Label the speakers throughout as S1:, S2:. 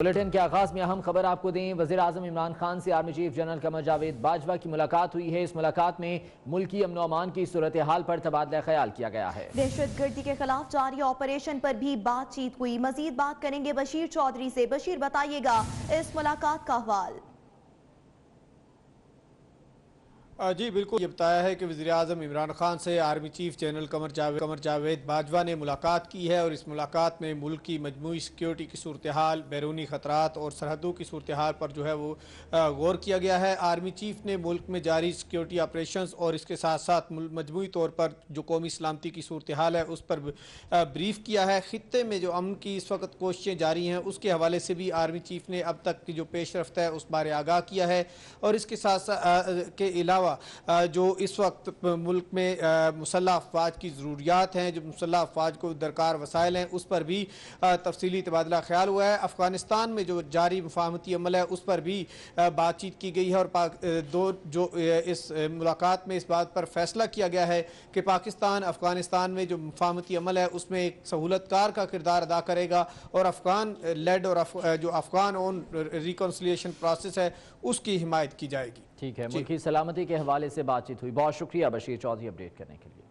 S1: Bulletin کے آغاز میں اہم خبر آپ کو دیں۔ وزیر اعظم عمران خان سے army chief general Qamar Javed Bajwa کی ملاقات ہوئی ہے۔ اس ملاقات میں ملکی امن و امان کی صورتحال پر تبادلہ خیال کیا گیا ہے۔
S2: دہشت گردی کے خلاف جاری آپریشن پر بھی بات چیت ہوئی۔ مزید بات کریں گے بشیر چودھری سے۔ بشیر، بتائیے گا اس ملاقات کا حوال۔
S3: جی بالکل، یہ بتایا ہے کہ وزیر اعظم عمران خان سے army chief general Qamar Javed Bajwa نے ملاقات کی ہے، اور اس ملاقات میں ملک کی مجموعی سیکیورٹی کی صورتحال، بیرونی خطرات اور سرحدوں کی صورتحال پر جو ہے وہ غور کیا گیا ہے۔ آرمی چیف نے ملک میں جاری سیکیورٹی آپریشنز اور اس کے ساتھ ساتھ مجموعی طور پر جو قومی سلامتی کی صورتحال ہے اس پر بریف کیا ہے۔ خطے میں جو امن کی اس وقت کوششیں جاری ہیں اس کے حوالے سے بھی آرمی چیف نے اب تک کی جو پیش رفت ہے اس بارے آگاہ کیا ہے، اور اس کے ساتھ کے علاوہ جو اس وقت ملک میں مسلح افواج کی ضروریات ہیں، جو مسلح افواج کو درکار وسائل ہیں، اس پر بھی تفصیلی تبادلہ خیال ہوا ہے۔ افغانستان میں جو جاری مفاہمتی عمل ہے اس پر بھی بات چیت کی گئی ہے، اور اس ملاقات میں اس بات پر فیصلہ کیا گیا ہے کہ پاکستان افغانستان میں جو مفاہمتی عمل ہے اس میں ایک سہولت کار کا کردار ادا کرے گا، اور افغان لیڈ اور جو افغان اون ریکنسلیشن پروسیس ہے اس کی حمایت کی جائے گی۔
S1: ٹھیک ہے، ملکی سلامتی کے حوالے سے بات چیت ہوئی۔ بہت شکریہ بشیر چودھری اپڈیٹ کرنے کے لیے۔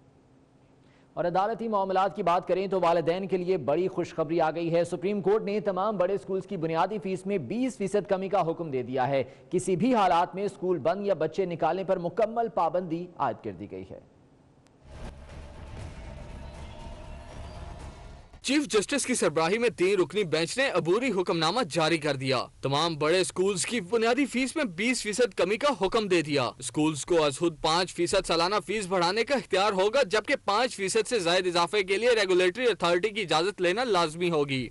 S1: اور عدالتی معاملات کی بات کریں تو والدین کے لیے بڑی خوشخبری آ گئی ہے۔ سپریم کورٹ نے تمام بڑے سکولز کی بنیادی فیس میں 20% کمی کا حکم دے دیا ہے۔ کسی بھی حالات میں سکول بند یا بچے نکالنے پر مکمل پابندی عائد کر دی گئی ہے۔
S4: چیف جسٹس کی سربراہی میں 3 رکنی بینچ نے عبوری حکم نامہ جاری کر دیا۔ تمام بڑے سکولز کی بنیادی فیس میں 20% کمی کا حکم دے دیا۔ سکولز کو از حد 5% سالانہ فیس بڑھانے کا اختیار ہوگا، جبکہ 5% سے زائد اضافے کے لیے ریگولیٹری اتھارٹی کی اجازت لینا لازمی ہوگی۔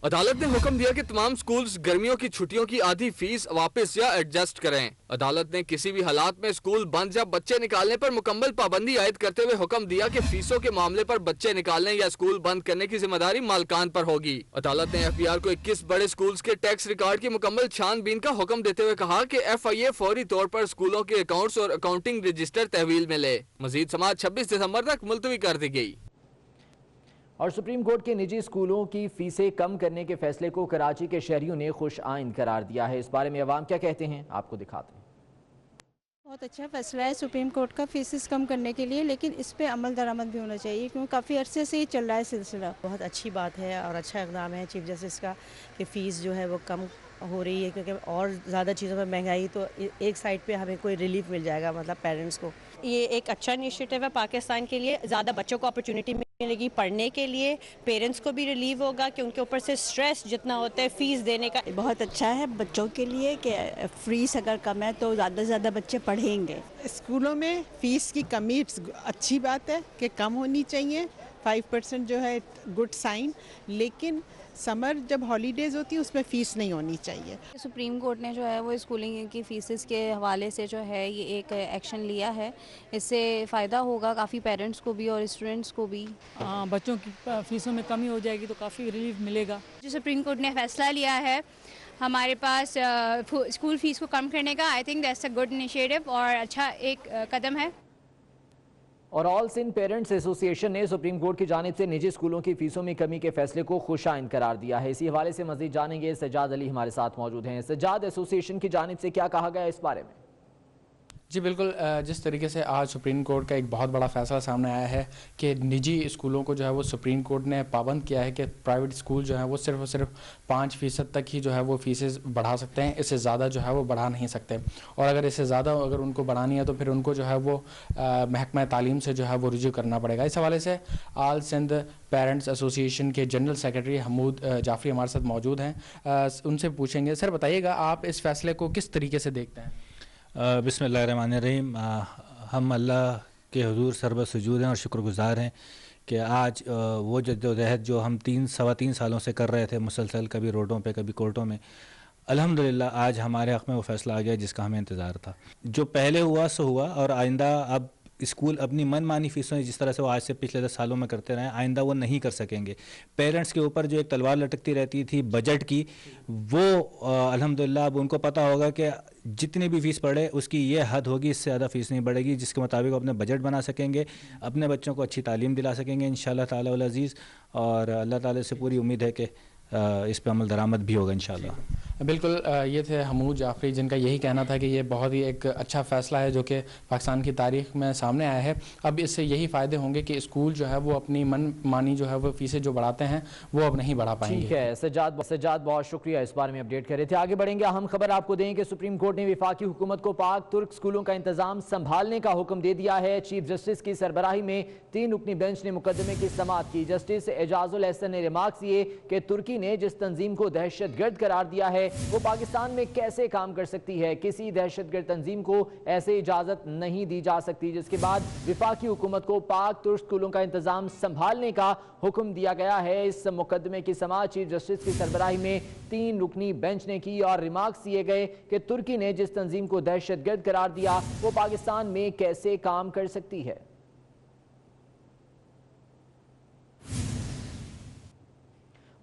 S4: عدالت نے حکم دیا کہ تمام سکولز گرمیوں کی چھٹیوں کی آدھی فیس واپس یا ایڈجسٹ کریں۔ عدالت نے کسی بھی حالات میں سکول بند یا بچے نکالنے پر مکمل پابندی عائد کرتے ہوئے حکم دیا کہ فیسوں کے معاملے پر بچے نکالنے یا سکول بند کرنے کی ذمہ داری مالکان پر ہوگی۔ عدالت نے FBR کو 21 بڑے سکولز کے ٹیکس ریکارڈ کی مکمل چھان بین کا حکم دیتے ہوئے کہا کہ FIA فوری طور پر سکولوں کے اکاؤنٹس اور اکاؤنٹنگ رجسٹر تحویل میں لے۔ مزید سماعت 26 دسمبر تک ملتوی کر دی گئی۔
S1: اور سپریم کورٹ کے نجی سکولوں کی فیسیں کم کرنے کے فیصلے کو کراچی کے شہریوں نے خوش آئند قرار دیا ہے۔ اس بارے میں عوام کیا کہتے ہیں آپ کو دکھاتے ہیں۔
S5: بہت اچھا فیصلہ ہے سپریم کورٹ کا فیسز کم کرنے کے لیے، لیکن اس پہ عمل درآمد بھی ہونا چاہیے کیونکہ کافی عرصے سے یہ چل رہا ہے سلسلہ۔
S6: بہت اچھی بات ہے اور اچھا اقدام ہے چیف جسٹس کا کہ فیس جو ہے وہ کم ہو رہی ہے، کیونکہ اور زیادہ چیزوں پر مہنگائی، تو ایک سائڈ پہ ہمیں کوئی ریلیف مل جائے گا مطلب پیرنٹس کو۔
S7: یہ ایک اچھا انیشیٹو ہے پاکستان کے لیے، زیادہ بچوں کو اپرچونٹی ملے گی پڑھنے کے لیے، پیرنٹس کو بھی ریلیف ہوگا کہ ان کے اوپر سے سٹریس جتنا ہوتا ہے فیس دینے کا۔
S8: بہت اچھا ہے بچوں کے لیے کہ فیس اگر کم ہے تو زیادہ سے زیادہ بچے پڑھیں گے۔
S9: اسکولوں میں فیس کی کمی اچھی بات ہے کہ کم ہونی چاہیے، 5% جو ہے گڈ سائن، لیکن سمر جب ہالیڈیز ہوتی ہیں اس میں فیس نہیں ہونی چاہیے۔
S5: سپریم کورٹ نے جو ہے وہ اسکولنگ کی فیسز کے حوالے سے جو ہے یہ ایک ایکشن لیا ہے، اس سے فائدہ ہوگا کافی پیرنٹس کو بھی اور اسٹوڈنٹس کو بھی۔
S10: بچوں کی فیسوں میں کمی ہو جائے گی تو کافی ریلیف ملے گا۔
S5: جو سپریم کورٹ نے فیصلہ لیا ہے ہمارے پاس اسکول فیس کو کم کرنے کا، I think that's a good initiative اور اچھا ایک قدم ہے۔
S1: اور آل سندھ پیرنٹس ایسوسی ایشن نے سپریم کورٹ کی جانب سے نجی اسکولوں کی فیسوں میں کمی کے فیصلے کو خوش آئند قرار دیا ہے۔ اسی حوالے سے مزید جانیں گے، سجاد علی ہمارے ساتھ موجود ہیں۔ سجاد، ایسوسی ایشن کی جانب سے کیا کہا گیا اس بارے میں؟
S11: جی بالکل، جس طریقے سے آج سپریم کورٹ کا ایک بہت بڑا فیصلہ سامنے آیا ہے کہ نجی اسکولوں کو جو ہے وہ سپریم کورٹ نے پابند کیا ہے کہ پرائیویٹ اسکول جو ہیں وہ صرف اور صرف 5% تک ہی جو ہے وہ فیسز بڑھا سکتے ہیں، اس سے زیادہ جو ہے وہ بڑھا نہیں سکتے، اور اگر اس سے زیادہ اگر ان کو بڑھانی ہے تو پھر ان کو جو ہے وہ محکمہ تعلیم سے جو ہے وہ رجوع کرنا پڑے گا۔ اس حوالے سے آل سندھ پیرنٹس ایسوسی ایشن کے جنرل سیکرٹری حمود جعفری ہمارے ساتھ موجود ہیں، ان سے پوچھیں گے۔ سر بتائیے گا آپ اس فیصلے کو کس طریقے سے دیکھتے ہیں؟
S12: بسم اللہ الرحمن الرحیم۔ ہم اللہ کے حضور سربت سجود ہیں اور شکر گزار ہیں کہ آج وہ جدوجہد جو ہم 3 سالوں سے کر رہے تھے مسلسل، کبھی روڈوں پہ کبھی کورٹوں میں، الحمدللہ آج ہمارے حق میں وہ فیصلہ آ گیا جس کا ہمیں انتظار تھا۔ جو پہلے ہوا سو ہوا، اور آئندہ اب اسکول اپنی من مانی فیسوں جس طرح سے وہ آج سے پچھلے 10 سالوں میں کرتے رہے ہیں آئندہ وہ نہیں کر سکیں گے. پیرنٹس کے اوپر جو ایک تلوار لٹکتی رہتی تھی بجٹ کی, وہ الحمدللہ اب ان کو پتہ ہوگا کہ جتنی بھی فیس پڑھے اس کی یہ حد ہوگی, اس سے زیادہ فیس نہیں بڑھے گی, جس کے مطابق وہ اپنے بجٹ بنا سکیں گے, اپنے بچوں کو اچھی تعلیم دلا سکیں گے انشاءاللہ تعالی العزیز. اور اللہ تعالی سے پوری امید ہے کہ اس پہ عمل درآمد بھی ہوگا انشاءاللہ.
S11: بالکل, یہ تھے حمود جعفری جن کا یہی کہنا تھا کہ یہ بہت ہی ایک اچھا فیصلہ ہے جو کہ پاکستان کی تاریخ میں سامنے آیا ہے. اب اس سے یہی فائدے ہوں گے کہ اسکول جو ہے وہ اپنی من مانی جو ہے وہ فیسیں جو بڑھاتے ہیں وہ اب نہیں بڑھا پائیں گے.
S1: ٹھیک ہے سجاد, بہت شکریہ اس بارے میں اپڈیٹ کر رہے تھے. آگے بڑھیں گے. اہم خبر آپ کو دیں کہ سپریم کورٹ نے وفاقی حکومت کو پاک ترک اسکولوں کا انتظام سنبھالنے کا حکم دے دیا ہے. چیف جسٹس کی سربراہی میں 3 رکنی بینچ نے مقدمے کی سماعت کی. جسٹس اعجاز الحسن نے ریمارکس دیے کہ ترکی نے جس تنظیم کو دہشت گرد قرار دیا ہے وہ پاکستان میں کیسے کام کر سکتی ہے. کسی دہشت گرد تنظیم کو ایسے اجازت نہیں دی جا سکتی. جس کے بعد وفاقی حکومت کو پاک ترک اسکولوں کا انتظام سنبھالنے کا حکم دیا گیا ہے. اس مقدمے کی سماعت چیف جسٹس کی سربراہی میں 3 رکنی بینچ نے کی اور ریمارکس دیے گئے کہ ترکی نے جس تنظیم کو دہشت گرد قرار دیا وہ پاکستان میں کیسے کام کر سکتی ہے.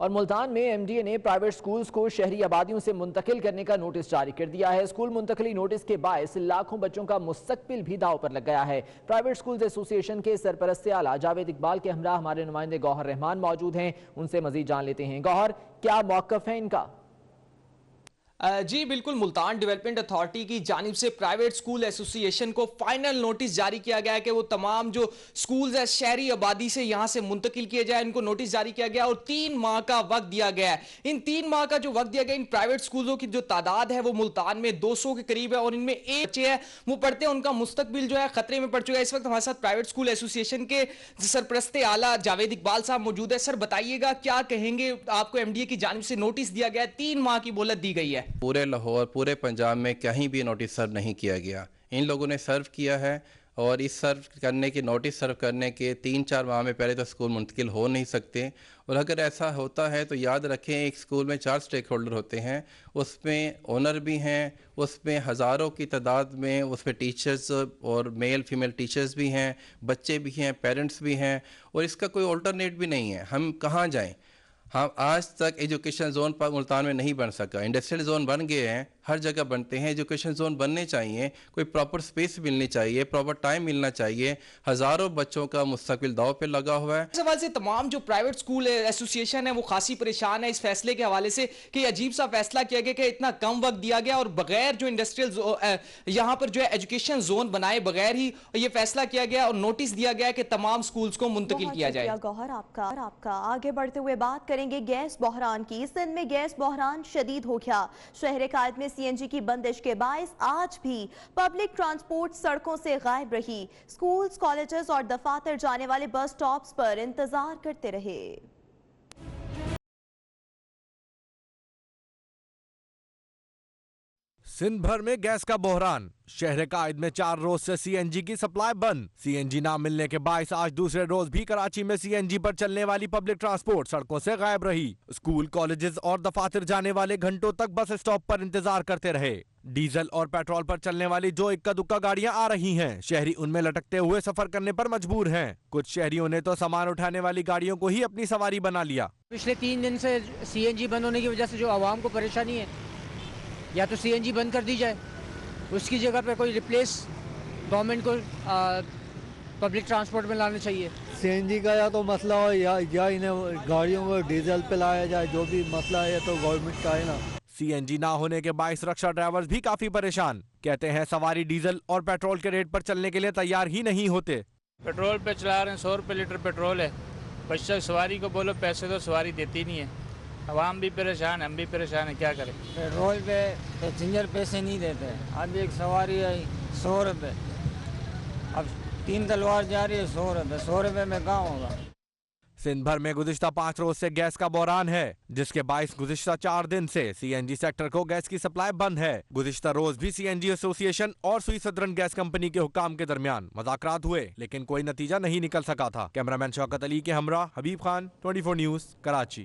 S1: اور ملتان میں ایم ڈی اے نے پرائیویٹ سکولز کو شہری آبادیوں سے منتقل کرنے کا نوٹس جاری کر دیا ہے. اسکول منتقلی نوٹس کے باعث لاکھوں بچوں کا مستقبل بھی داؤ پر لگ گیا ہے. پرائیویٹ سکولز ایسوسی ایشن کے سرپرست اعلیٰ جاوید اقبال کے ہمراہ ہمارے نمائندے گوہر رحمان موجود ہیں. ان سے مزید جان لیتے ہیں. گوہر, کیا موقف ہے ان کا؟
S13: جی بالکل, ملتان ڈیولپمنٹ اتھارٹی کی جانب سے پرائیویٹ سکول ایسوسی ایشن کو فائنل نوٹس جاری کیا گیا ہے کہ وہ تمام جو سکولز ہیں شہری آبادی سے یہاں سے منتقل کیے جائے. ان کو نوٹس جاری کیا گیا اور 3 ماہ کا وقت دیا گیا ہے. ان 3 ماہ کا جو وقت دیا گیا, ان پرائیویٹ سکولوں کی جو تعداد ہے وہ ملتان میں 200 کے قریب ہے اور ان میں 1 بچے ہیں وہ پڑھتے ہیں, ان کا مستقبل جو ہے خطرے میں پڑ چکا ہے. اس وقت ہمارے ساتھ پرائیویٹ سکول ایسوسی ایشن کے سرپرست اعلیٰ جاوید اقبال صاحب موجود ہے. سر بتائیے گا کیا کہیں گے, آپ کو ایم ڈی اے کی جانب سے نوٹس دیا گیا ہے, 3 ماہ کی مہلت دی گئی ہے.
S14: پورے لاہور پورے پنجاب میں کہیں بھی نوٹس سرو نہیں کیا گیا. ان لوگوں نے سرو کیا ہے اور اس سرو کرنے کے نوٹس سرو کرنے کے 3-4 ماہ میں پہلے تو اسکول منتقل ہو نہیں سکتے. اور اگر ایسا ہوتا ہے تو یاد رکھیں ایک اسکول میں 4 سٹیک ہولڈر ہوتے ہیں, اس میں اونر بھی ہیں, اس میں ہزاروں کی تعداد میں اس میں ٹیچرز اور میل فیمیل ٹیچرز بھی ہیں, بچے بھی ہیں, پیرنٹس بھی ہیں, اور اس کا کوئی آلٹرنیٹ بھی نہیں ہے. ہم کہاں جائیں؟ ہم آج تک ایجوکیشن زون پر ملتان میں نہیں بن سکا. انڈسٹریل زون بن گئے ہیں, ہر جگہ بنتے ہیں, ایجوکیشن زون بننے چاہیے, کوئی پراپر سپیس ملنی چاہیے, پراپر ٹائم ملنا چاہیے. ہزاروں بچوں کا مستقبل داؤ پہ لگا ہوا ہے.
S13: اس حوالے سے تمام جو پرائیویٹ سکول ایسوسی ایشن ہے وہ خاصی پریشان ہے اس فیصلے کے حوالے سے کہ یہ عجیب سا فیصلہ کیا گیا کہ اتنا کم وقت دیا گیا اور بغیر جو انڈسٹریل یہاں پر جو ہے ایجوکیشن زون بنائے بغیر ہی یہ فیصلہ کیا گیا اور نوٹس دیا گیا کہ تمام سکولز کو منتقل کیا جائے.
S2: گوہر آپ کا آگے بڑھتے ہوئے بات کریں گے گیس بحران کی. سندھ میں گیس بحران شدید ہو گیا. شہر قائد میں سی این جی کی بندش کے باعث آج بھی پبلک ٹرانسپورٹ سڑکوں سے غائب رہی. سکولز, کالجز اور دفاتر جانے والے بس سٹاپس پر انتظار کرتے رہے.
S15: سندھ بھر میں گیس کا بحران. شہر قائد میں 4 روز سے سی این جی کی سپلائی بند. سی این جی نہ ملنے کے باعث آج دوسرے روز بھی کراچی میں سی این جی پر چلنے والی پبلک ٹرانسپورٹ سڑکوں سے غائب رہی. اسکول, کالجز اور دفاتر جانے والے گھنٹوں تک بس اسٹاپ پر انتظار کرتے رہے. ڈیزل اور پیٹرول پر چلنے والی جو اکا دکا گاڑیاں آ رہی ہیں, شہری ان میں لٹکتے ہوئے سفر کرنے پر مجبور ہیں. کچھ شہریوں نے تو سامان اٹھانے والی گاڑیوں کو ہی اپنی سواری بنا لیا.
S16: پچھلے 3 دن سے سی این جی بند ہونے کی وجہ سے جو عوام کو پریشانی ہے, یا تو سی این جی بند کر دی جائے, اس کی جگہ پہ کوئی ریپلیس گورنمنٹ کو پبلک ٹرانسپورٹ میں لانا چاہیے.
S17: سی این جی کا یا تو مسئلہ ہو یا انہیں گاڑیوں کو ڈیزل پہ لایا جائے. جو بھی مسئلہ ہے تو گورنمنٹ کا ہے نا.
S15: سی این جی نہ ہونے کے باعث رکشہ ڈرائیورز بھی کافی پریشان. کہتے ہیں سواری ڈیزل اور پیٹرول کے ریٹ پر چلنے کے لیے تیار ہی نہیں ہوتے.
S18: پیٹرول پہ چلا رہے ہیں, 100 روپے لیٹر پیٹرول ہے. بچہ سواری کو بولو پیسے تو سواری دیتی نہیں ہے. عوام بھی پریشان, ہم بھی پریشان ہیں, کیا کریں.
S16: پیٹرول پہ پیسنجر پیسے نہیں دیتے. اب ایک سواری ہے 100 روپے, اب 3 تلوار جا رہی ہے 100 روپے. 100 روپے میں کہاں ہوگا.
S15: سندھ بھر میں گزشتہ 5 روز سے گیس کا بحران ہے, جس کے باعث گزشتہ 4 دن سے سی این جی سیکٹر کو گیس کی سپلائی بند ہے. گزشتہ روز بھی سی این جی ایسوسی ایشن اور سوئی صدرن گیس کمپنی کے حکام کے درمیان مذاکرات ہوئے, لیکن کوئی نتیجہ نہیں نکل سکا تھا. کیمرہ مین شوکت علی کے ہمراہ حبیب خان, 24 نیوز, کراچی.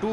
S19: 2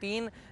S4: 3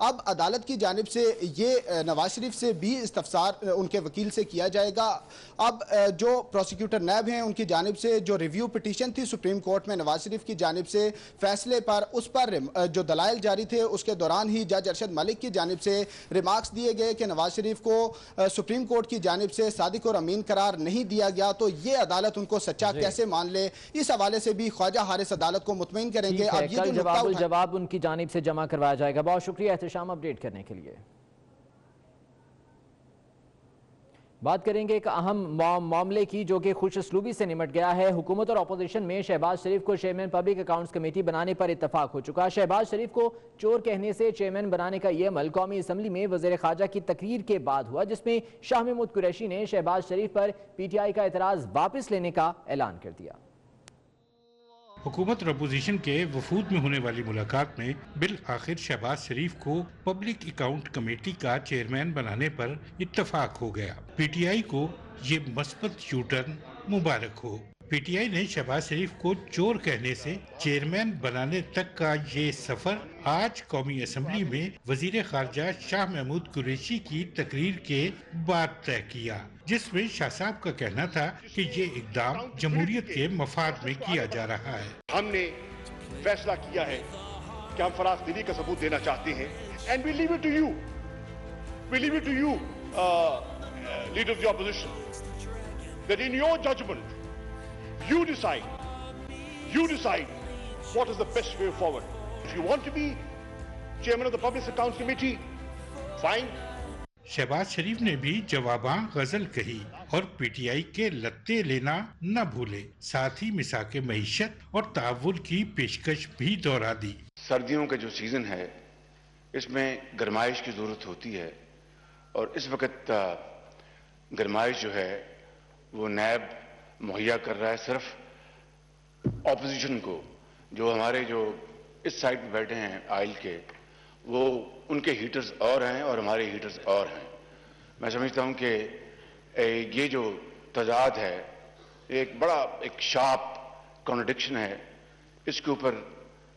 S6: اب عدالت کی جانب سے یہ نواز شریف سے بھی استفسار ان کے وکیل سے کیا جائے گا. اب جو پروسیکیوٹر نیب ہیں ان کی جانب سے جو ریویو پٹیشن تھی سپریم کورٹ میں نواز شریف کی جانب سے فیصلے پر, اس پر جو دلائل جاری تھے اس کے دوران ہی جج ارشد ملک کی جانب سے ریمارکس دیے گئے کہ نواز شریف کو سپریم کورٹ کی جانب سے صادق اور امین قرار نہیں دیا گیا, تو یہ عدالت ان کو سچا کیسے مان لے. اس حوالے سے بھی خواجہ حارث عدالت کو مطمئن کریں گے. اب یہ جو
S1: جواب ان کی جانب سے جمع کروایا جائے گا. بہت شکریہ احتشام اپڈیٹ کرنے کے لیے. بات کریں گے ایک اہم معاملے کی جو کہ خوش اسلوبی سے نمٹ گیا ہے. حکومت اور اپوزیشن میں شہباز شریف کو چیئرمین پبلک اکاؤنٹس کمیٹی بنانے پر اتفاق ہو چکا. شہباز شریف کو چور کہنے سے چیئرمین بنانے کا یہ عمل قومی اسمبلی میں وزیر خارجہ کی تقریر کے بعد ہوا, جس میں شاہ محمود قریشی نے شہباز شریف پر پی ٹی آئی کا اعتراض واپس لینے کا اعلان کر دیا.
S7: حکومت اور اپوزیشن کے وفود میں ہونے والی ملاقات میں بالآخر شہباز شریف کو پبلک اکاؤنٹ کمیٹی کا چیئرمین بنانے پر اتفاق ہو گیا. پی ٹی آئی کو یہ مثبت you turn Mubarak who. P T I نے شہباز شریف کو چور کہنے سے چیئرمین بنانے تک کا یہ سفر آج قومی اسمبلی میں وزیر خارجہ شاہ محمود قریشی کی تقریر کے بعد طے کیا, جس میں شاہ صاحب کا کہنا تھا کہ یہ اقدام جمہوریت کے مفاد میں کیا جا رہا ہے.
S8: ہم نے فیصلہ کیا ہے کہ ہم فراخ دلی کا ثبوت دینا چاہتے ہیں. And we leave it to you. We leave it to you, leaders of the opposition, that in your judgment, you decide what is the best way forward. If you want to be chairman of the Public Accounts Committee, fine.
S7: Shahbaz شریف نے بھی جواباں غزل کہی اور P T I کے لتے لینا نہ بھولے, ساتھ ہی مساق معیشت اور تعاون کی پیشکش بھی دہرا دی.
S8: سردیوں کا جو سیزن ہے اس میں گرمائش کی ضرورت ہوتی ہے, اور اس وقت گرمائش جو ہے وہ نیب مہیا کر رہا ہے صرف اپوزیشن کو. جو ہمارے جو اس سائڈ پہ بیٹھے ہیں آئل کے, وہ ان کے ہیٹرز اور ہیں اور ہمارے ہیٹرز اور ہیں. میں سمجھتا ہوں کہ یہ جو تضاد ہے ایک بڑا شارپ کانٹرڈکشن ہے, اس کے اوپر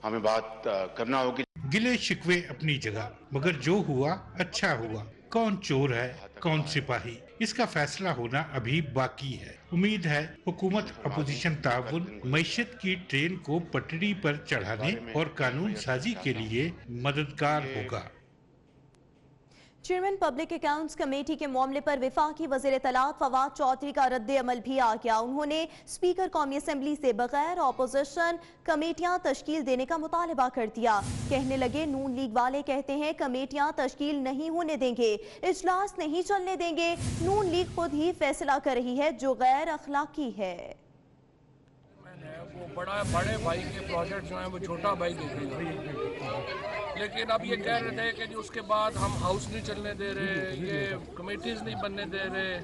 S8: ہمیں بات کرنا ہوگی.
S7: گلے شکوے اپنی جگہ, مگر جو ہوا اچھا ہوا. کون چور ہے کون سپاہی, اس کا فیصلہ ہونا ابھی باقی ہے. امید ہے حکومت اپوزیشن تعاون معیشت کی ٹرین کو پٹری پر چڑھانے اور قانون سازی کے لیے مددگار ہوگا.
S2: چیئرمین پبلک اکاؤنٹس کمیٹی کے معاملے پر وفاقی وزیر اطلاعات فواد چودھری کا رد عمل بھی آ گیا. انہوں نے اسپیکر قومی اسمبلی سے بغیر اپوزیشن کمیٹیاں تشکیل دینے کا مطالبہ کر دیا. کہنے لگے نون لیگ والے کہتے ہیں کمیٹیاں تشکیل نہیں ہونے دیں گے, اجلاس نہیں چلنے دیں گے. نون لیگ خود ہی فیصلہ کر رہی ہے جو غیر اخلاقی ہے.
S9: وہ بڑے بھائی کے پروجیکٹ جو ہیں وہ چھوٹا بھائی دیکھے گا, لیکن اب یہ کہہ رہے تھے کہ جو اس کے بعد ہم ہاؤس نہیں چلنے دے رہے, یہ کمیٹیز نہیں بننے دے رہے,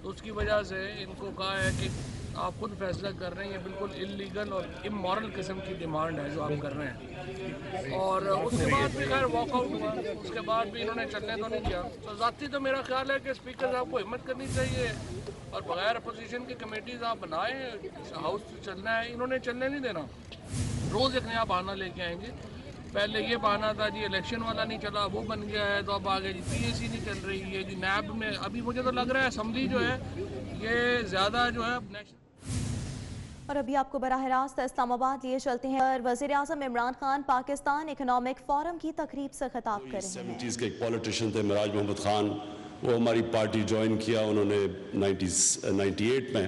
S9: تو اس کی وجہ سے ان کو کہا ہے کہ آپ خود فیصلہ کر رہے ہیں. یہ بالکل انلیگل اور امورل قسم کی ڈیمانڈ ہے جو آپ کر رہے ہیں. اور اس کے بعد بھی خیر واک آؤٹ ہوا, اس کے بعد بھی انہوں نے چلنے تو نہیں کیا. تو ذاتی تو میرا خیال ہے کہ اسپیکر صاحب کو ہمت کرنی چاہیے اور بغیر اپوزیشن کی کمیٹیز آپ بنائیں. ہاؤس چلنا ہے, انہوں نے چلنے نہیں دینا. روز ایک نیا بہانہ لے کے آئیں گے. پہلے یہ بہانہ تھا جی الیکشن والا نہیں چلا, وہ بن گیا ہے, تو اب آگے جی پی اے سی نہیں چل رہی ہے, جی نیب میں ابھی مجھے تو لگ رہا ہے اسمبلی جو ہے یہ زیادہ جو ہے.
S2: اور ابھی آپ کو براہ راست اسلام آباد لیے چلتے ہیں. وزیر اعظم عمران خان پاکستان اکنامک فورم کی تقریب سے خطاب کر رہے ہیں.
S10: 70s کے ایک پولیٹیشین تھے معراج محمد خان, وہ ہماری پارٹی جوائن کیا انہوں نے 98 میں.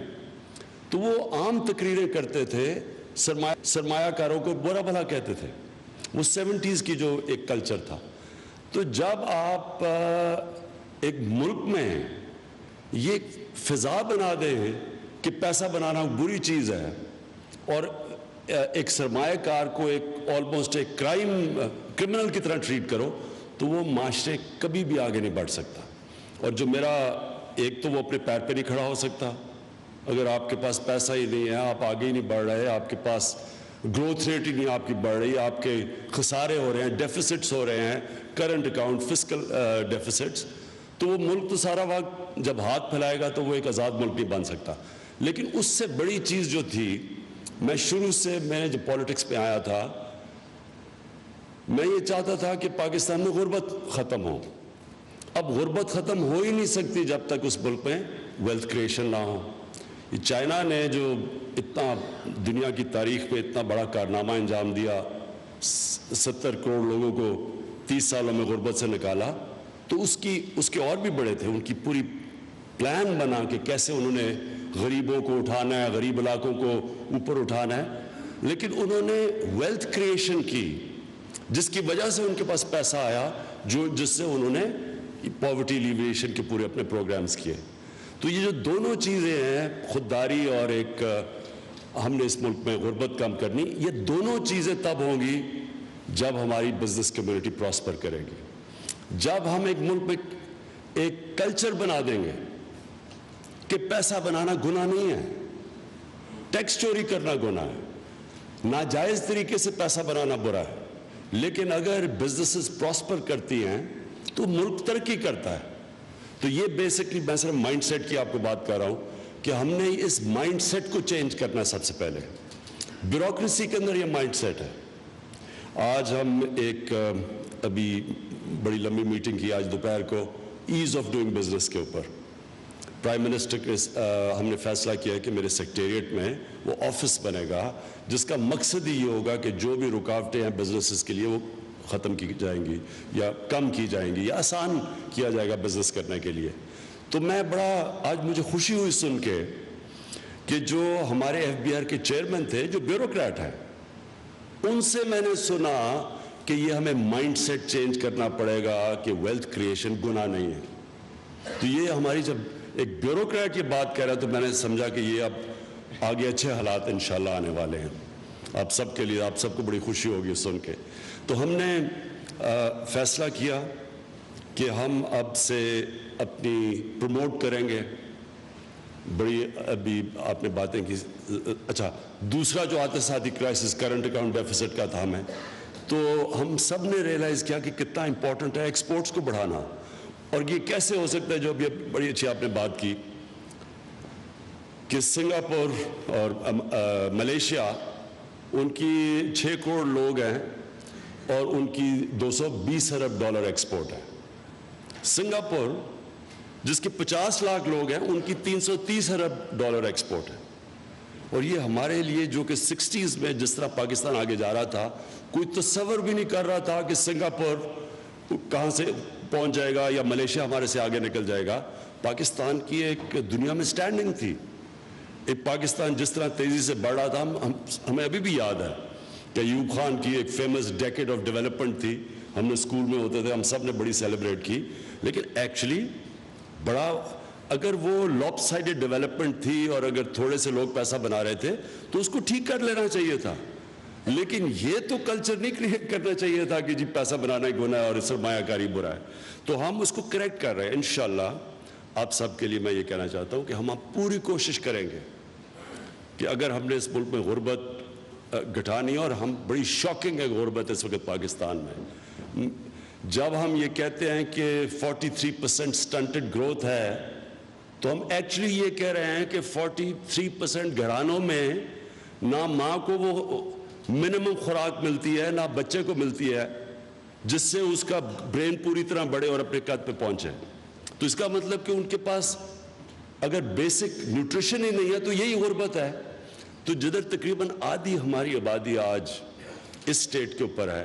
S10: تو وہ عام تقریریں کرتے تھے, سرمایہ کاروں کو برا بھلا کہتے تھے. وہ 70s کی جو ایک کلچر تھا. تو جب آپ ایک ملک میں یہ فضا بنا دیں کہ پیسہ بنانا بری چیز ہے اور ایک سرمایہ کار کو ایک آلموسٹ ایک کرمنل کی طرح ٹریٹ کرو, تو وہ معاشرے کبھی بھی آگے نہیں بڑھ سکتا. اور جو میرا ایک تو وہ اپنے پیر پہ نہیں کھڑا ہو سکتا. اگر آپ کے پاس پیسہ ہی نہیں ہے, آپ آگے ہی نہیں بڑھ رہے, آپ کے پاس گروتھ ریٹ ہی نہیں آپ کی بڑھ رہی, آپ کے خسارے ہو رہے ہیں, ڈیفیسٹس ہو رہے ہیں, کرنٹ اکاؤنٹ فسکل ڈیفیسٹس, تو وہ ملک تو سارا وقت جب ہاتھ پھیلائے گا تو وہ ایک آزاد ملک نہیں بن سکتا. لیکن اس سے بڑی چیز جو تھی, میں شروع سے میں نے جب پولیٹکس پہ آیا تھا, میں یہ چاہتا تھا کہ پاکستان میں غربت ختم ہو. اب غربت ختم ہو ہی نہیں سکتی جب تک اس ملک میں ویلتھ کریشن نہ ہو. یہ چائنا نے جو اتنا دنیا کی تاریخ میں اتنا بڑا کارنامہ انجام دیا, 70 کروڑ لوگوں کو 30 سالوں میں غربت سے نکالا, تو اس کے اور بھی بڑے تھے. ان کی پوری پلان بنا کہ کیسے انہوں نے غریبوں کو اٹھانا ہے, غریب علاقوں کو اوپر اٹھانا ہے. لیکن انہوں نے ویلتھ کریشن کی, جس کی وجہ سے ان کے پاس پیسہ آیا, جس سے انہوں نے پاورٹی ایلیویشن کے پورے اپنے پروگرامز کیے. تو یہ جو دونوں چیزیں ہیں, خودداری اور ایک ہم نے اس ملک میں غربت کم کرنی, یہ دونوں چیزیں تب ہوں گی جب ہماری بزنس کمیونٹی پراسپر کرے گی. جب ہم ایک ملک میں ایک کلچر بنا دیں گے کہ پیسہ بنانا گناہ نہیں ہے, ٹیکس چوری کرنا گناہ ہے, ناجائز طریقے سے پیسہ بنانا برا ہے, لیکن اگر بزنسز پراسپر کرتی ہیں تو ملک ترقی کرتا ہے. تو یہ بیسکلی میں صرف مائنڈ سیٹ کی آپ کو بات کر رہا ہوں کہ ہم نے اس مائنڈ سیٹ کو چینج کرنا ہے. سب سے پہلے بیوروکریسی کے اندر یہ مائنڈ سیٹ ہے. آج ہم ایک ابھی بڑی لمبی میٹنگ کی آج دوپہر کو ایز آف ڈوئنگ بزنس کے اوپر. پرائم منسٹر کے ہم نے فیصلہ کیا ہے کہ میرے سیکریٹریٹ میں وہ آفس بنے گا جس کا مقصد ہی یہ ہوگا کہ جو بھی رکاوٹیں ہیں بزنسز کے لیے وہ ختم کی جائیں گی یا کم کی جائیں گی یا آسان کیا جائے گا بزنس کرنے کے لیے. تو میں آج مجھے خوشی ہوئی سن کے کہ جو ہمارے ایف بی آر کے چیئرمین تھے جو بیوروکریٹ ہیں, ان سے میں نے سنا کہ یہ ہمیں مائنڈ سیٹ چینج کرنا پڑے گا کہ ویلتھ کریشن گناہ نہیں ہے. تو یہ ہماری جب ایک بیوروکریٹ یہ بات کہہ رہا تو میں نے سمجھا کہ یہ اب آگے اچھے حالات انشاءاللہ آنے والے ہیں آپ سب کے لیے. آپ سب کو بڑی خوشی ہوگی سن کے. تو ہم نے فیصلہ کیا کہ ہم اب سے اپنی پروموٹ کریں گے. بڑی ابھی آپ نے باتیں کی. اچھا, دوسرا جو آتے ساتھی کرائسس کرنٹ اکاؤنٹ ڈیفیسٹ کا تھا ہمیں, تو ہم سب نے ریئلائز کیا کہ کتنا امپورٹنٹ ہے ایکسپورٹس کو بڑھانا. اور یہ کیسے ہو سکتا ہے, جو ابھی بڑی اچھی آپ نے بات کی کہ سنگاپور اور ملیشیا, ان کی 6 کروڑ لوگ ہیں اور ان کی $220 ارب ایکسپورٹ ہے. سنگاپور جس کے 50 لاکھ لوگ ہیں, ان کی $330 ارب ایکسپورٹ ہے. اور یہ ہمارے لیے جو کہ 60s میں جس طرح پاکستان آگے جا رہا تھا, کوئی تصور بھی نہیں کر رہا تھا کہ سنگاپور کہاں سے پہنچ جائے گا یا ملیشیا ہمارے سے آگے نکل جائے گا. پاکستان کی ایک دنیا میں سٹینڈنگ تھی. ایک پاکستان جس طرح تیزی سے بڑھ رہا تھا, ہمیں ابھی بھی یاد ہے کہ ایوب خان کی ایک فیمس ڈیکیڈ آف ڈیولپمنٹ تھی. ہم نے اسکول میں ہوتے تھے, ہم سب نے بڑی سیلیبریٹ کی. لیکن ایکچولی بڑا, اگر وہ لاپ سائڈڈ ڈیولپمنٹ تھی اور اگر تھوڑے سے لوگ پیسہ بنا رہے تھے تو اس کو ٹھیک کر لینا چاہیے تھا. لیکن یہ تو کلچر نہیں کریٹ کرنا چاہیے تھا کہ جی پیسہ بنانا ہی گناہ ہے اور سرمایہ کاری برا ہے. تو ہم اس کو کریکٹ کر رہے ہیں انشاءاللہ. آپ سب کے لیے میں یہ کہنا چاہتا ہوں کہ ہم پوری کوشش کریں گے کہ اگر ہم نے اس ملک میں غربت گھٹانی, اور ہم بڑی شاکنگ ہے غربت اس وقت پاکستان میں. جب ہم یہ کہتے ہیں کہ 43% سٹنٹڈ گروتھ ہے, تو ہم ایکچولی یہ کہہ رہے ہیں کہ 43% گھرانوں میں نہ ماں کو وہ منیمم خوراک ملتی ہے نہ بچے کو ملتی ہے جس سے اس کا برین پوری طرح بڑھے اور اپنے قد پہ پہنچے. تو اس کا مطلب کہ ان کے پاس اگر بیسک نیوٹریشن ہی نہیں ہے تو یہی غربت ہے. تو جدھر تقریباً آدھی ہماری آبادی آج اس سٹیٹ کے اوپر ہے,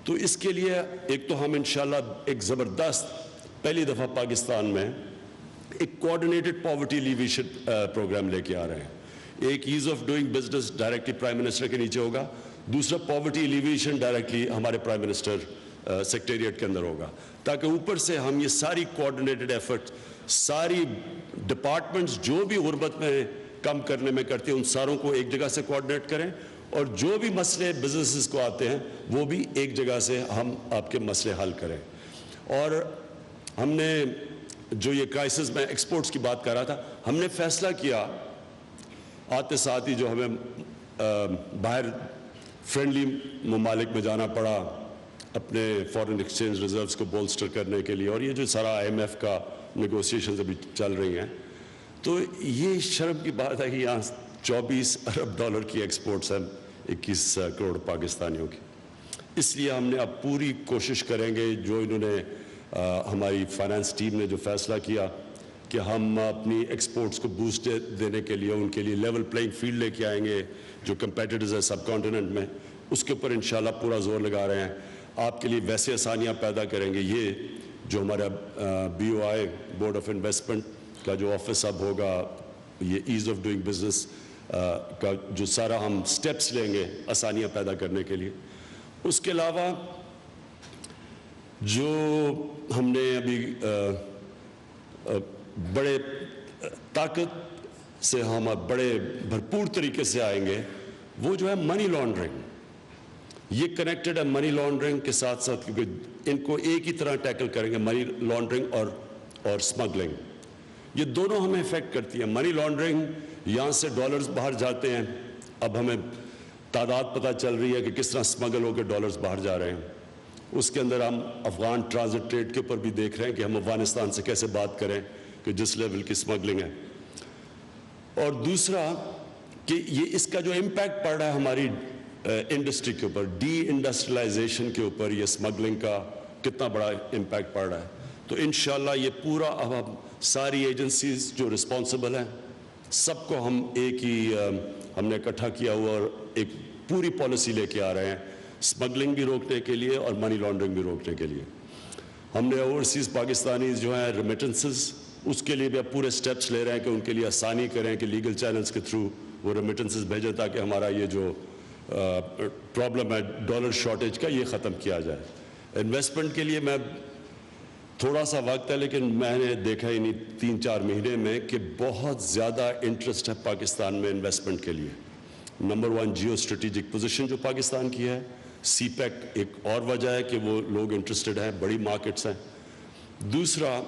S10: تو اس کے لیے ایک تو ہم انشاءاللہ ایک زبردست پہلی دفعہ پاکستان میں ایک کوآرڈینیٹڈ پاورٹی ایلیویشن پروگرام لے کے آ رہے ہیں. ایک as of doing business directly prime minister کے نیچے ہوگا, دوسرا پاورٹی ایلیویشن ڈائریکٹلی ہمارے پرائم منسٹر سیکریٹریٹ کے اندر ہوگا, تاکہ اوپر سے ہم یہ ساری کوآرڈینیٹڈ ایفرٹ, ساری ڈپارٹمنٹس جو بھی غربت میں کم کرنے میں کرتے ہیں ان ساروں کو ایک جگہ سے کوآرڈینیٹ کریں, اور جو بھی مسئلے بزنسز کو آتے ہیں وہ بھی ایک جگہ سے ہم آپ کے مسئلے حل کریں. اور ہم نے جو یہ کرائسس میں ایکسپورٹس کی بات کر رہا تھا, ہم نے فیصلہ کیا آتے ساتھ ہی جو ہمیں باہر فرینڈلی ممالک میں جانا پڑا اپنے فارن ایکسچینج ریزروز کو بولسٹر کرنے کے لیے, اور یہ جو سارا IMF کا نیگوسیشنز ابھی چل رہی ہیں, تو یہ شرم کی بات ہے کہ یہاں $24 ارب کی ایکسپورٹس ہیں 21 کروڑ پاکستانیوں کی. اس لیے ہم نے اب پوری کوشش کریں گے, جو انہوں نے ہماری فائنانس ٹیم نے جو فیصلہ کیا کہ ہم اپنی ایکسپورٹس کو بوسٹ دینے کے لیے ان کے لیے لیول پلینگ فیلڈ لے کے آئیں گے, جو کمپیٹیٹرز ہیں سب کانٹیننٹ میں, اس کے اوپر انشاءاللہ پورا زور لگا رہے ہیں. آپ کے لیے ویسے آسانیاں پیدا کریں گے. یہ جو ہمارا BOI بورڈ آف انویسٹمنٹ کا جو آفس اب ہوگا, یہ ایز آف ڈوئنگ بزنس کا جو سارا ہم سٹیپس لیں گے آسانیاں پیدا کرنے کے لیے. اس کے علاوہ جو ہم نے ابھی بڑے طاقت سے ہم بڑے بھرپور طریقے سے آئیں گے, وہ جو ہے منی لانڈرنگ. یہ کنیکٹڈ ہے منی لانڈرنگ کے ساتھ ساتھ, کیونکہ ان کو ایک ہی طرح ٹیکل کریں گے, منی لانڈرنگ اور سمگلنگ. یہ دونوں ہمیں افیکٹ کرتی ہیں. منی لانڈرنگ یہاں سے ڈالرز باہر جاتے ہیں, اب ہمیں تعداد پتہ چل رہی ہے کہ کس طرح سمگل ہو کے ڈالرز باہر جا رہے ہیں. اس کے اندر ہم افغان ٹرانزٹ ٹریڈ کے اوپر بھی دیکھ رہے ہیں کہ ہم افغانستان سے کیسے بات کریں کہ جس لیول کی سمگلنگ ہے. اور دوسرا کہ یہ اس کا جو امپیکٹ پڑ رہا ہے ہماری انڈسٹری کے اوپر, ڈی انڈسٹریلائزیشن کے اوپر, یہ سمگلنگ کا کتنا بڑا امپیکٹ پڑ رہا ہے. تو انشاءاللہ یہ پورا اب ہم ساری ایجنسیز جو رسپانسبل ہیں سب کو ہم ایک ہی ہم نے اکٹھا کیا ہوا اور ایک پوری پالیسی لے کے آ رہے ہیں, سمگلنگ بھی روکنے کے لیے اور منی لانڈرنگ بھی روکنے کے لیے. ہم نے اوورسیز پاکستانیز جو ہیں ریمیٹنسز, اس کے لیے بھی اب پورے سٹیپس لے رہے ہیں کہ ان کے لیے آسانی کریں کہ لیگل چینلز کے تھرو وہ ریمیٹنسز بھیجیں تاکہ ہمارا یہ جو پرابلم ہے ڈالر شارٹیج کا یہ ختم کیا جائے. انویسٹمنٹ کے لیے میں تھوڑا سا وقت ہے, لیکن میں نے دیکھا ہی نہیں 3-4 مہینے میں کہ بہت زیادہ انٹرسٹ ہے پاکستان میں انویسٹمنٹ کے لیے. نمبر 1 جیو اسٹریٹجک پوزیشن جو پاکستان کی ہے, سی پیک ایک اور وجہ ہے کہ وہ لوگ انٹرسٹڈ ہیں, بڑی مارکیٹس ہیں. دوسرا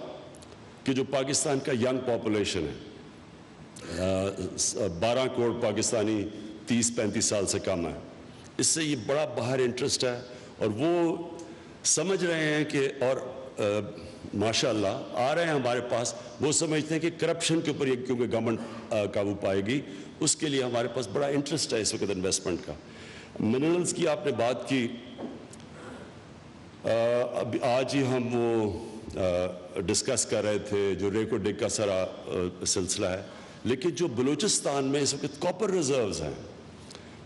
S10: کہ جو پاکستان کا ینگ پاپولیشن ہے, 12 کروڑ پاکستانی 30-35 سال سے کم ہے, اس سے یہ بڑا باہر انٹرسٹ ہے. اور وہ سمجھ رہے ہیں کہ اور ماشاءاللہ آ رہے ہیں ہمارے پاس, وہ سمجھتے ہیں کہ کرپشن کے اوپر یہ کیونکہ گورنمنٹ قابو پائے گی, اس کے لیے ہمارے پاس بڑا انٹرسٹ ہے اس وقت انویسٹمنٹ کا. منرلز کی آپ نے بات کی, اب آج ہی ہم وہ ڈسکس کر رہے تھے جو ریکو ڈگ کا سارا سلسلہ ہے, لیکن جو بلوچستان میں اس وقت کاپر ریزروز ہیں,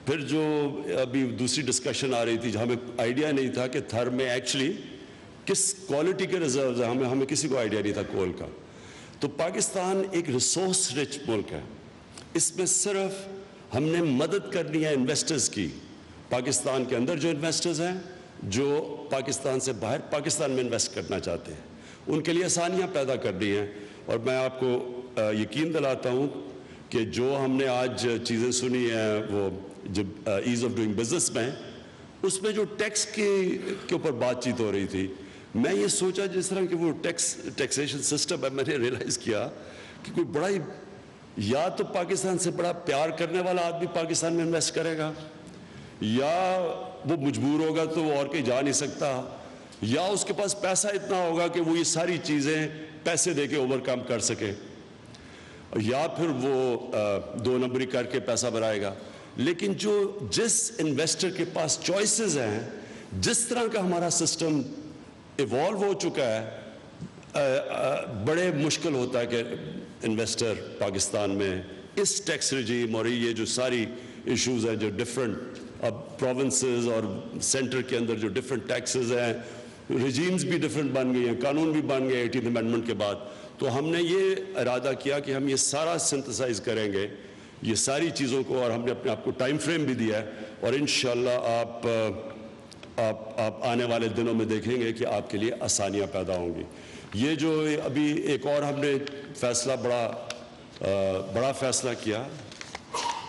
S10: پھر جو ابھی دوسری ڈسکشن آ رہی تھی جہاں ہمیں آئیڈیا نہیں تھا کہ تھر میں ایکچولی کس کوالٹی کے ریزروز ہیں, ہمیں کسی کو آئیڈیا نہیں تھا کول کا. تو پاکستان ایک ریسورس رچ ملک ہے, اس میں صرف ہم نے مدد کرنی ہے انویسٹرز کی, پاکستان کے اندر جو انویسٹرز ہیں جو پاکستان سے باہر پاکستان میں انویسٹ کرنا چاہتے ہیں, ان کے لیے آسانیاں پیدا کرنی ہیں. اور میں آپ کو یقین دلاتا ہوں کہ جو ہم نے آج چیزیں سنی ہیں وہ جب ایز آف ڈوئنگ بزنس میں, اس میں جو ٹیکس کے اوپر بات چیت ہو رہی تھی, میں یہ سوچا جس طرح کہ وہ ٹیکسیشن سسٹم ہے, میں نے ریلائز کیا کہ کوئی بڑا ہی, یا تو پاکستان سے بڑا پیار کرنے والا آدمی پاکستان میں انویسٹ کرے گا, یا وہ مجبور ہوگا تو وہ اور کہیں جا نہیں سکتا, یا اس کے پاس پیسہ اتنا ہوگا کہ وہ یہ ساری چیزیں پیسے دے کے اوور کم کر سکے, یا پھر وہ 2 نمبری کر کے پیسہ بنائے گا. لیکن جو جس انویسٹر کے پاس چوائسز ہیں, جس طرح کا ہمارا سسٹم ایوالو ہو چکا ہے, بڑے مشکل ہوتا ہے کہ انویسٹر پاکستان میں اس ٹیکس رجیم اور یہ جو ساری ایشوز ہیں جو ڈفرنٹ اب پروونسز اور سینٹر کے اندر جو ڈفرنٹ ٹیکسز ہیں, رجیمز بھی ڈفرنٹ بن گئی ہیں, قانون بھی بن گئے 18th امینڈمنٹ کے بعد. تو ہم نے یہ ارادہ کیا کہ ہم یہ سارا سنتھسائز کریں گے یہ ساری چیزوں کو, اور ہم نے اپنے آپ کو ٹائم فریم بھی دیا ہے, اور انشاءاللہ آپ آنے والے دنوں میں دیکھیں گے کہ آپ کے لیے آسانیاں پیدا ہوں گی. یہ جو ابھی ایک اور ہم نے فیصلہ بڑا فیصلہ کیا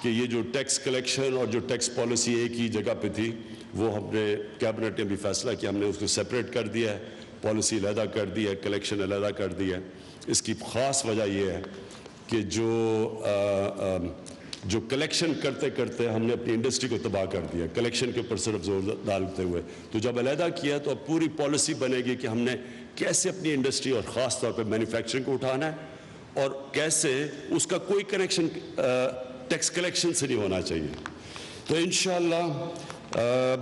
S10: کہ یہ جو ٹیکس کلیکشن اور جو ٹیکس پالیسی ایک ہی جگہ پہ تھی, وہ ہم نے کیبنٹ نے بھی فیصلہ کیا, ہم نے اس کو سیپریٹ کر دیا ہے, پالیسی علیحدہ کر دی ہے, کلیکشن علیحدہ کر دی ہے. اس کی خاص وجہ یہ ہے کہ جو کلیکشن کرتے کرتے ہم نے اپنی انڈسٹری کو تباہ کر دیا, کلیکشن کے اوپر صرف زور ڈالتے ہوئے. تو جب علیحدہ کیا تو اب پوری پالیسی بنے گی کہ ہم نے کیسے اپنی انڈسٹری اور خاص طور پہ مینوفیکچرنگ کو اٹھانا ہے, اور کیسے اس کا کوئی کنیکشن ٹیکس کلیکشن سے نہیں ہونا چاہیے. تو انشاءاللہ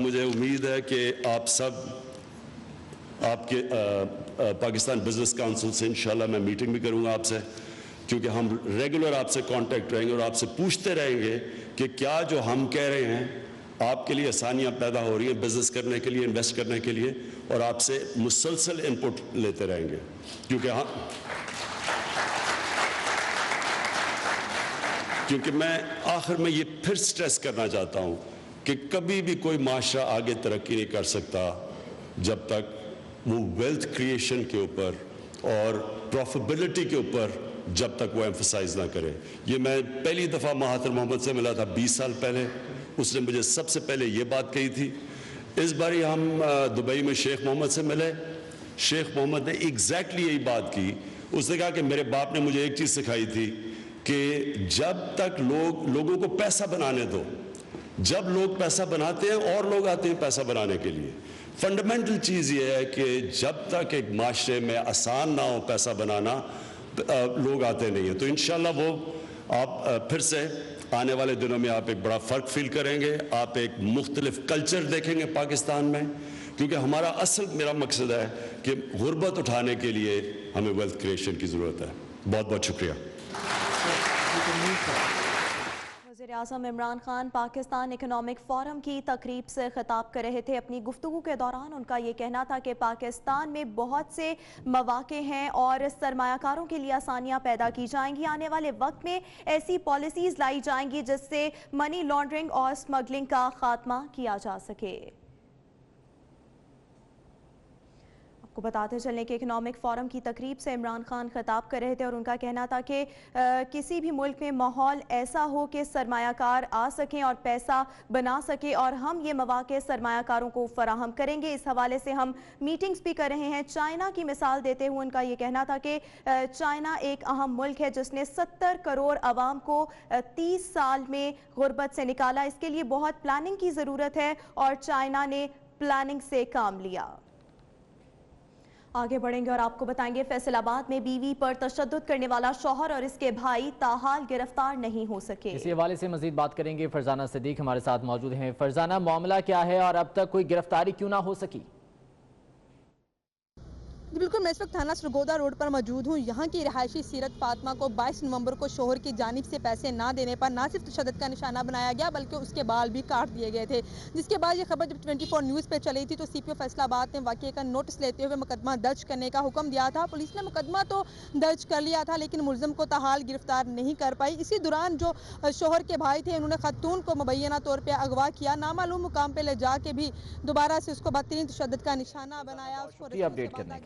S10: مجھے امید ہے کہ آپ سب آپ کے پاکستان بزنس کونسل سے انشاءاللہ میں میٹنگ بھی کروں گا آپ سے، کیونکہ ہم ریگولر آپ سے کانٹیکٹ رہیں گے اور آپ سے پوچھتے رہیں گے کہ کیا جو ہم کہہ رہے ہیں آپ کے لیے آسانیاں پیدا ہو رہی ہیں بزنس کرنے کے لیے، انویسٹ کرنے کے لیے، اور آپ سے مسلسل انپٹ لیتے رہیں گے، کیونکہ میں آخر میں یہ پھر سٹریس کرنا چاہتا ہوں کہ کبھی بھی کوئی معاشرہ آگے ترقی نہیں کر سکتا جب تک وہ ویلتھ کریشن کے اوپر اور پروفیبلٹی کے اوپر جب تک وہ ایمفسائز نہ کرے۔ یہ میں پہلی دفعہ مہاتر محمد سے ملا تھا 20 سال پہلے، اس نے مجھے سب سے پہلے یہ بات کہی تھی۔ اس باری ہم دبئی میں شیخ محمد سے ملے، شیخ محمد نے ایگزیکٹلی یہی بات کی۔ اس نے کہا کہ میرے باپ نے مجھے ایک چیز سکھائی تھی کہ جب تک لوگوں کو پیسہ بنانے دو، جب لوگ پیسہ بناتے ہیں اور لوگ آتے ہیں پیسہ بنانے کے لیے۔ فنڈامنٹل چیز یہ ہے کہ جب تک ایک معاشرے میں آسان نہ ہو پیسہ بنانا، لوگ آتے نہیں ہیں۔ تو انشاءاللہ وہ آپ پھر سے آنے والے دنوں میں آپ ایک بڑا فرق فیل کریں گے، آپ ایک مختلف کلچر دیکھیں گے پاکستان میں، کیونکہ میرا مقصد ہے کہ غربت اٹھانے کے لیے ہمیں ویلتھ کریشن کی ضرورت ہے۔ بہت بہت شکریہ۔
S2: وزیر اعظم عمران خان پاکستان اکنامک فورم کی تقریب سے خطاب کر رہے تھے۔ اپنی گفتگو کے دوران ان کا یہ کہنا تھا کہ پاکستان میں بہت سے مواقع ہیں اور سرمایہ کاروں کے لیے آسانیاں پیدا کی جائیں گی۔ آنے والے وقت میں ایسی پالیسیز لائی جائیں گی جس سے منی لانڈرنگ اور اسمگلنگ کا خاتمہ کیا جا سکے۔ کو بتاتے چلیں کہ اکنامک فورم کی تقریب سے عمران خان خطاب کر رہے تھے اور ان کا کہنا تھا کہ کسی بھی ملک میں ماحول ایسا ہو کہ سرمایہ کار آ سکیں اور پیسہ بنا سکے، اور ہم یہ مواقع سرمایہ کاروں کو فراہم کریں گے۔ اس حوالے سے ہم میٹنگز بھی کر رہے ہیں۔ چائنا کی مثال دیتے ہوئے ان کا یہ کہنا تھا کہ چائنا ایک اہم ملک ہے جس نے 70 کروڑ عوام کو 30 سال میں غربت سے نکالا۔ اس کے لیے بہت پلاننگ کی ضرورت ہے اور چائنا نے پلاننگ سے کام لیا۔ آگے بڑھیں گے اور آپ کو بتائیں گے فیصل آباد میں بیوی پر تشدد کرنے والا شوہر اور اس کے بھائی تاحال گرفتار نہیں ہو سکے۔
S1: اسی حوالے سے مزید بات کریں گے، فرزانہ صدیق ہمارے ساتھ موجود ہیں۔ فرزانہ، معاملہ کیا ہے اور اب تک کوئی گرفتاری کیوں نہ ہو سکی؟
S5: بالکل، میں اس وقت تھانہ سرگودا روڈ پر موجود ہوں۔ یہاں کی رہائشی سیرت فاطمہ کو 22 نومبر کو شوہر کی جانب سے پیسے نہ دینے پر نہ صرف تشدد کا نشانہ بنایا گیا بلکہ اس کے بال بھی کاٹ دیے گئے تھے، جس کے بعد یہ خبر جب 24 نیوز پہ چلی تھی تو سی پی او فیصل آباد نے واقعے کا نوٹس لیتے ہوئے مقدمہ درج کرنے کا حکم دیا تھا۔ پولیس نے مقدمہ تو درج کر لیا تھا لیکن ملزم کو تاحال گرفتار نہیں کر پائی۔ اسی دوران جو شوہر کے بھائی تھے انہوں نے خاتون کو مبینہ طور پہ اغوا کیا، نامعلوم مقام پہ لے جا کے بھی دوبارہ سے اس کو بدترین تشدد کا نشانہ بنایا۔